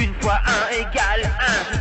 Une fois 1 égale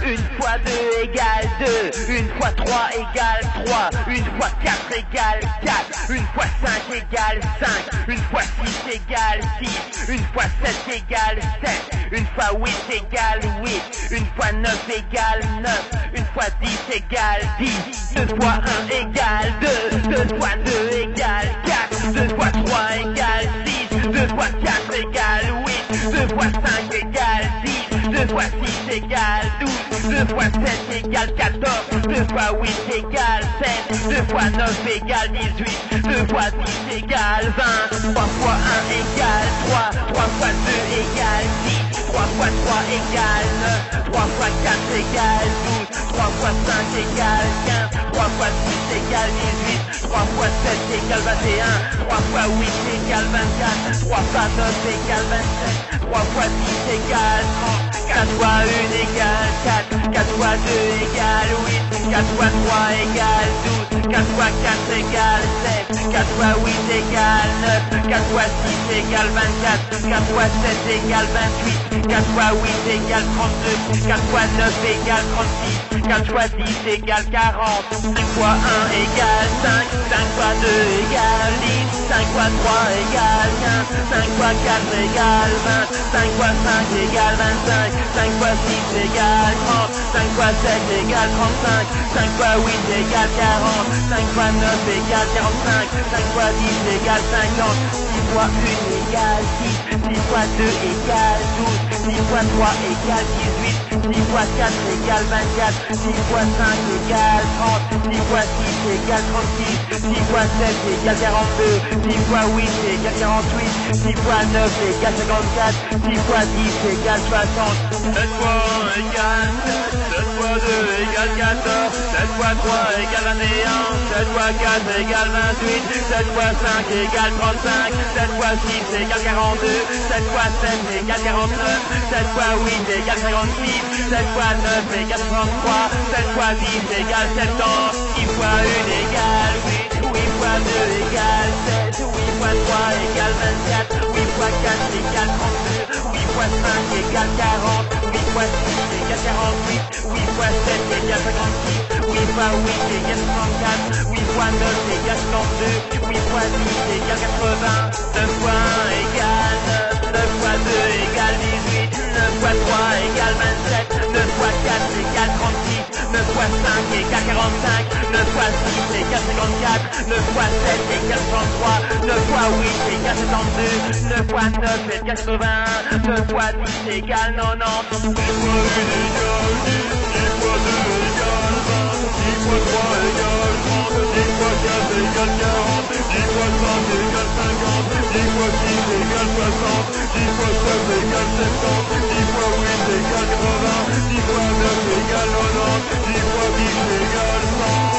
1, une fois 2 égale 2, une fois 3 égale 3, une fois 4 égale 4, une fois 5 égale 5, une fois 6 égale 6, une fois 7 égale 7, une fois 8 égale 8, une fois 9 égale 9, une fois 10 égale 10, 2 fois 1 égale 2, 2 fois 2 égale 4, 2 fois 3 égale 6, 2 fois 4 égale 8, 2 fois 5 égale 10, 2 fois 6 égale 12, 2 fois 7 égale 14, 2 fois 8 égale 7, 2 fois 9 égale 18, 2 fois 10 égale 20, 3 fois 1 égale 3, 3 fois 2 égale 10, 3 fois 3 égale 9, 3 fois 4 égale 12, 3 fois 5 égale 15, 3 fois 6 égale 18, 3 fois 7 égale 21, 3 fois 8 égale 24, 3 fois 9 égale 27, 3 fois 10 égale 30, 4 fois 1 égale 4, 4 fois 2 égale 8, 4 fois 3 égale 12, 4 fois 4 égale 7, 4 fois 8 égale 9, 4 fois 6 égale 24, 4 fois 7 égale 28, 4 fois 8 égale 32, 4 fois 9 égale 36, 4 fois 10 égale 40, 5 fois 1 égale 5, 5 fois 2 égale 10, 5 fois 3 égale 15, 5 fois 4 égale 20, 5 fois 5 égale 25, 5 fois 6 égale 30, 5 fois 7 égale 35, 5 fois 8 égale 40, 5 fois 9 égale 45, 5 fois 10 égale 50, 6 fois 1 égale 6, 6 fois 2 égale 12, 6 fois 3 égale 18, 6 fois 4 égale 24, 6 fois 5 égale 30, 6 fois 6 égale 36, 6 fois 7 égale 42, 6 fois 8 égale 48, 6 fois 9 égale 54, 6 fois 10 égale 60, 7 fois 1 égale 7, 7 fois 2 égale 14, 7 fois 3 égale 21, 7 fois 4 égale 28, 7 fois 5 égale 35, 7 fois 6 égale 42, 7 fois 7 égale 49, 7 fois 8 égale 56, 7 fois 9 égale 63, 7 fois 10 égale 70, 6 fois 1 égale 8, 8 fois 2 égale 16, 8 fois 3 égale 24, 8 fois 4 égale 32, 8 fois 5 égale 40, 8 fois 6 égale 48, 8 fois 7 égale 56, 8 fois 8 égale 64, 8 fois 9 égale 62, 8 fois 10 égale 80, 9 fois 1 égale 9, 9 fois 2 égale 18, 9 fois 3 égale 27, 9 fois 4 égale 36, 9 fois 5 égale 45, 9 fois 6 égale 54, 9 fois 7 égale 63, 9 fois 8 égale 72, 9 fois 9 égale 81, 9 fois 10 égale 90, 10 fois 1 égale 10, 10 fois 2 égale 20, 10 fois 3 égale 30, 10 fois 4 égale 40, 10 fois 5 égale 50, 10 fois 6 égale 60, 10 fois 7 égale 70, 10 fois 8 égale 80, 10 fois 9 égale 90, 10 fois 10 égale 100.